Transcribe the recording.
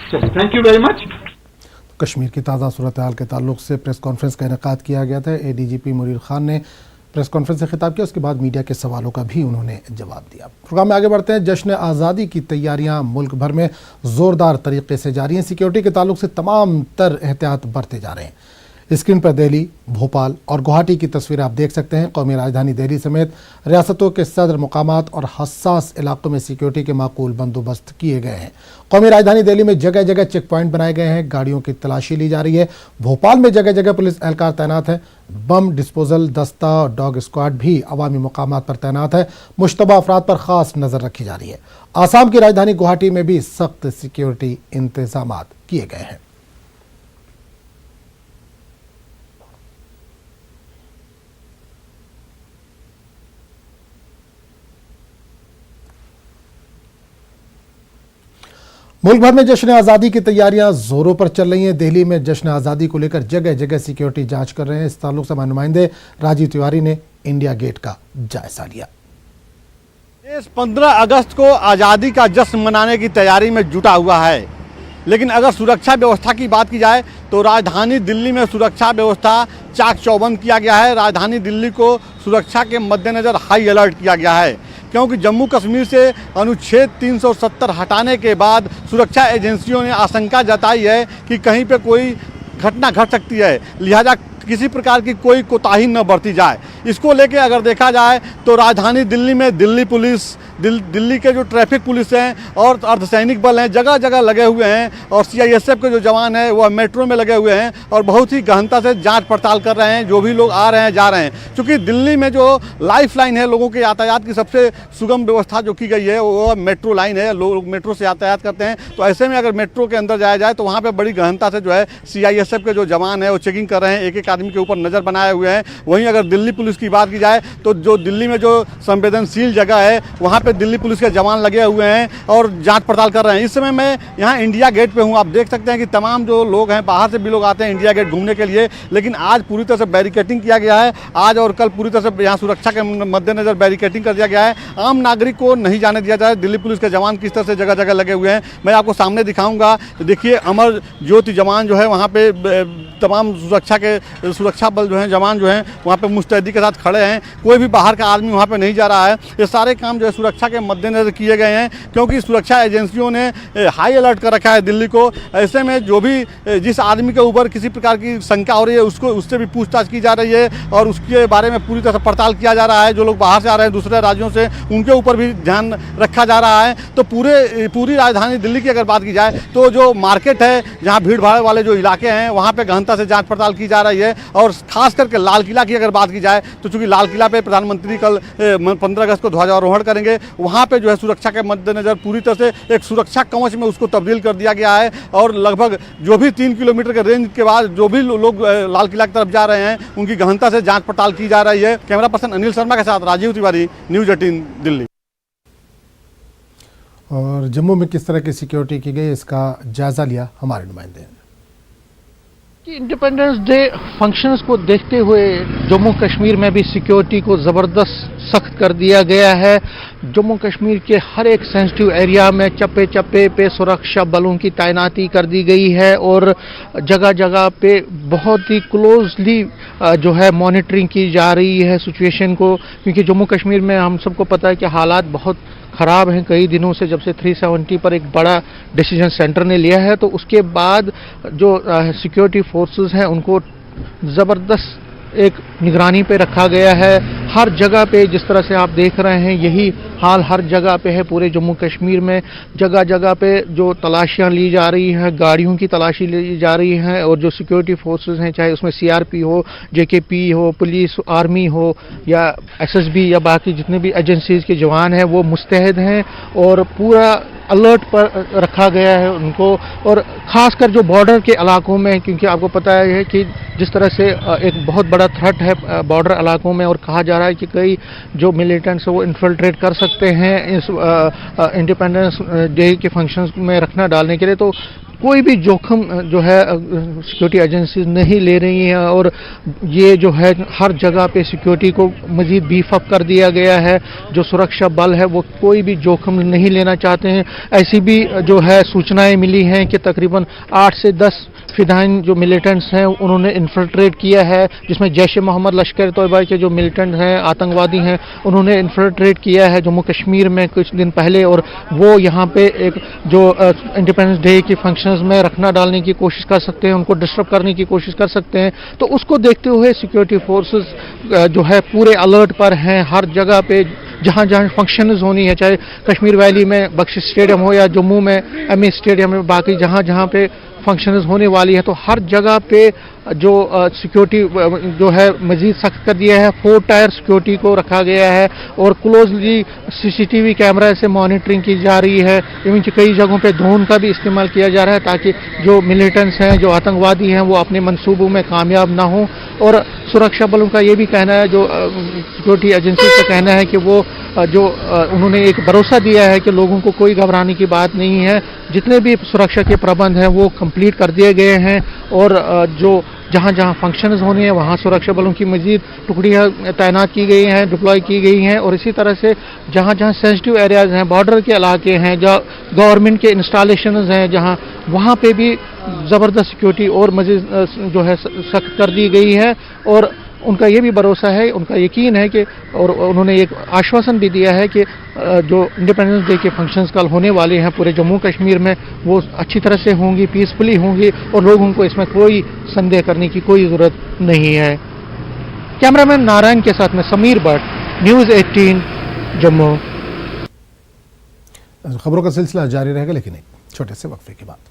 चलिए, thank you very much. Kashmir की ताज़ा सूरत हाल के ताल्लुक से प्रेस कॉन्फ्रेंस का इनेकाद किया गया था। ADGP मुनीर खान ने प्रेस कॉन्फ्रेंस से खिताब किया, उसके बाद मीडिया के सवालों का भी उन्होंने जवाब दिया। प्रोग्राम में आगे बढ़ते हैं। जश्न आज़ादी की तैयारियां मुल्क भर में ज़ोरदार तरीके से जारी हैं। सिक्योरिटी के ताल्लुक से तमाम तर एहतियात बरते जा रहे हैं। स्क्रीन पर दिल्ली, भोपाल और गुवाहाटी की तस्वीरें आप देख सकते हैं। कौमी राजधानी दिल्ली समेत रियासतों के सदर मुकामात और हसास इलाकों में सिक्योरिटी के माकूल बंदोबस्त किए गए हैं। कौमी राजधानी दिल्ली में जगह जगह चेक पॉइंट बनाए गए हैं, गाड़ियों की तलाशी ली जा रही है। भोपाल में जगह जगह पुलिस एहलकार तैनात है। बम डिस्पोजल दस्ता और डॉग स्क्वाड भी अवामी मुकामात पर तैनात है। मुश्तबा अफराद पर खास नजर रखी जा रही है। आसाम की राजधानी गुवाहाटी में भी सख्त सिक्योरिटी इंतजाम किए गए हैं। मुल्क भर में जश्न आज़ादी की तैयारियां जोरों पर चल रही हैं। दिल्ली में जश्न आज़ादी को लेकर जगह जगह सिक्योरिटी जांच कर रहे हैं। इस ताल्लुक से हमारे नुमाइंदे राजीव तिवारी ने इंडिया गेट का जायजा लिया। देश 15 अगस्त को आज़ादी का जश्न मनाने की तैयारी में जुटा हुआ है, लेकिन अगर सुरक्षा व्यवस्था की बात की जाए तो राजधानी दिल्ली में सुरक्षा व्यवस्था चाक चौबंद किया गया है। राजधानी दिल्ली को सुरक्षा के मद्देनज़र हाई अलर्ट किया गया है, क्योंकि जम्मू कश्मीर से अनुच्छेद 370 हटाने के बाद सुरक्षा एजेंसियों ने आशंका जताई है कि कहीं पे कोई घटना घट सकती है, लिहाजा किसी प्रकार की कोई कोताही न बरती जाए। इसको लेके अगर देखा जाए तो राजधानी दिल्ली में दिल्ली पुलिस, दिल्ली के जो ट्रैफिक पुलिस हैं और अर्धसैनिक बल हैं, जगह जगह लगे हुए हैं, और CISF के जो जवान हैं वह मेट्रो में लगे हुए हैं और बहुत ही गहनता से जांच पड़ताल कर रहे हैं। जो भी लोग आ रहे हैं जा रहे हैं, क्योंकि दिल्ली में जो लाइफ लाइन है लोगों के यातायात की सबसे सुगम व्यवस्था जो की गई है वो मेट्रो लाइन है। लोग मेट्रो से यातायात करते हैं, तो ऐसे में अगर मेट्रो के अंदर जाया जाए तो वहाँ पर बड़ी गहनता से जो है CISF के जो जवान है वो चेकिंग कर रहे हैं, एक एक आदमी के ऊपर नज़र बनाए हुए हैं। वहीं अगर दिल्ली पुलिस की बात की जाए तो जो दिल्ली में जो संवेदनशील जगह है वहाँ पे दिल्ली पुलिस के जवान लगे हुए हैं और जांच पड़ताल कर रहे हैं। इस समय मैं यहाँ इंडिया गेट पे हूँ। आप देख सकते हैं कि तमाम जो लोग हैं, बाहर से भी लोग आते हैं इंडिया गेट घूमने के लिए, लेकिन आज पूरी तरह से बैरिकेटिंग किया गया है। आज और कल पूरी तरह से यहाँ सुरक्षा के मद्देनजर बैरिकेटिंग कर दिया गया है। आम नागरिक को नहीं जाने दिया जाए। दिल्ली पुलिस के जवान किस तरह से जगह जगह लगे हुए हैं मैं आपको सामने दिखाऊंगा। देखिए, अमर ज्योति जवान जो है वहाँ पे तमाम सुरक्षा बल जो है जवान जो हैं वहाँ पे मुस्तैदी के साथ खड़े हैं। कोई भी बाहर का आदमी वहाँ पे नहीं जा रहा है। ये सारे काम जो है सुरक्षा के मद्देनजर किए गए हैं, क्योंकि सुरक्षा एजेंसियों ने हाई अलर्ट कर रखा है दिल्ली को। ऐसे में जो भी जिस आदमी के ऊपर किसी प्रकार की शंका हो रही है उससे भी पूछताछ की जा रही है और उसके बारे में पूरी तरह से पड़ताल किया जा रहा है। जो लोग बाहर से आ रहे हैं दूसरे राज्यों से, उनके ऊपर भी ध्यान रखा जा रहा है। तो पूरी राजधानी दिल्ली की अगर बात की जाए तो जो मार्केट है, जहाँ भीड़ भाड़ वाले जो इलाके हैं, वहाँ पर गहनता से जाँच पड़ताल की जा रही है। और खास करके लाल किला की अगर बात की जाए तो चूंकि लाल किला पे प्रधानमंत्री कल 15 अगस्त को ध्वजारोहण करेंगे, वहाँ पे जो है सुरक्षा के मद्देनजर पूरी तरह से एक सुरक्षा कवच में उसको तब्दील कर दिया गया है। और लगभग जो भी 3 किलोमीटर के रेंज के बाद जो भी लोग लाल किला की तरफ जा रहे हैं उनकी गहनता से जांच पड़ताल की जा रही है। कैमरा पर्सन अनिल शर्मा के साथ राजीव तिवारी, न्यूज़ 18 दिल्ली। और जम्मू में किस तरह की सिक्योरिटी की गई इसका जायजा लिया हमारे नुमाइंदे ने। इंडिपेंडेंस डे फंक्शंस को देखते हुए जम्मू कश्मीर में भी सिक्योरिटी को ज़बरदस्त सख्त कर दिया गया है। जम्मू कश्मीर के हर एक सेंसिटिव एरिया में चप्पे चप्पे पे सुरक्षा बलों की तैनाती कर दी गई है और जगह जगह पे बहुत ही क्लोजली जो है मॉनिटरिंग की जा रही है सिचुएशन को, क्योंकि जम्मू कश्मीर में हम सबको पता है कि हालात बहुत ख़राब हैं कई दिनों से। जब से 370 पर एक बड़ा डिसीजन सेंटर ने लिया है तो उसके बाद जो सिक्योरिटी फोर्सेस हैं उनको ज़बरदस्त एक निगरानी पे रखा गया है। हर जगह पे जिस तरह से आप देख रहे हैं यही हाल हर जगह पे है पूरे जम्मू कश्मीर में। जगह जगह पे जो तलाशियां ली जा रही हैं, गाड़ियों की तलाशी ली जा रही है और जो सिक्योरिटी फोर्सेस हैं, चाहे उसमें CRP हो, JKP हो, पुलिस, आर्मी हो या SSB या बाकी जितने भी एजेंसीज के जवान हैं वो मुस्तैद हैं और पूरा अलर्ट पर रखा गया है उनको। और ख़ासकर जो बॉर्डर के इलाकों में, क्योंकि आपको पता है कि जिस तरह से एक बहुत बड़ा थ्रेट है बॉर्डर इलाकों में और कहा जा रहा है कि कई जो मिलिटेंट्स वो इन्फिल्ट्रेट कर सकते हैं इस इंडिपेंडेंस डे के फंक्शंस में रखना डालने के लिए, तो कोई भी जोखिम जो है सिक्योरिटी एजेंसीज नहीं ले रही हैं और ये जो है हर जगह पे सिक्योरिटी को मज़ीद बीफ अप कर दिया गया है। जो सुरक्षा बल है वो कोई भी जोखिम नहीं लेना चाहते हैं। ऐसी भी जो है सूचनाएं मिली हैं कि तकरीबन 8 से 10 फिदाइन जो मिलिटेंट्स हैं उन्होंने इन्फिल्ट्रेट किया है, जिसमें जैश ए मोहम्मद लश्कर तोयबा के जो मिलिटेंट हैं, आतंकवादी हैं, उन्होंने इन्फिल्ट्रेट किया है जम्मू कश्मीर में कुछ दिन पहले, और वो यहाँ पे एक जो इंडिपेंडेंस डे के फंक्शंस में रखना डालने की कोशिश कर सकते हैं, उनको डिस्टर्ब करने की कोशिश कर सकते हैं। तो उसको देखते हुए सिक्योरिटी फोर्सेस जो है पूरे अलर्ट पर हैं। हर जगह पे जहाँ जहाँ फंक्शंस होनी है, चाहे कश्मीर वैली में बख्शी स्टेडियम हो या जम्मू में एमए स्टेडियम में, बाकी जहाँ जहाँ पे फंक्शंस होने वाली है, तो हर जगह पे जो सिक्योरिटी जो है मजीद सख्त कर दिया है। 4 टायर सिक्योरिटी को रखा गया है और क्लोजली सीसीटीवी कैमरा से मॉनिटरिंग की जा रही है। इवन कि कई जगहों पे ड्रोन का भी इस्तेमाल किया जा रहा है ताकि जो मिलिटेंट्स हैं, जो आतंकवादी हैं, वो अपने मंसूबों में कामयाब ना हो। और सुरक्षा बलों का ये भी कहना है, जो सिक्योरिटी एजेंसी का कहना है कि वो जो उन्होंने एक भरोसा दिया है कि लोगों को कोई घबराने की बात नहीं है। जितने भी सुरक्षा के प्रबंध हैं वो कंप्लीट कर दिए गए हैं और जो जहाँ जहाँ फंक्शंस होने हैं वहाँ सुरक्षा बलों की मजीद टुकड़ियाँ तैनात की गई हैं, डिप्लॉय की गई हैं। और इसी तरह से जहाँ जहाँ सेंसिटिव एरियाज़ हैं, बॉर्डर के इलाके हैं, जहाँ गवर्नमेंट के इंस्टॉलेशंस हैं, जहाँ वहाँ पे भी ज़बरदस्त सिक्योरिटी और मजीद जो है सख्त कर दी गई है। और उनका ये भी भरोसा है, उनका यकीन है कि, और उन्होंने एक आश्वासन भी दिया है कि जो इंडिपेंडेंस डे के फंक्शंस कल होने वाले हैं पूरे जम्मू कश्मीर में, वो अच्छी तरह से होंगी, पीसफुली होंगी और लोगों को इसमें कोई संदेह करने की कोई ज़रूरत नहीं है। कैमरामैन नारायण के साथ में समीर भट्ट, न्यूज़ 18 जम्मू। खबरों का सिलसिला जारी रहेगा, लेकिन एक छोटे से वक्फे के बाद।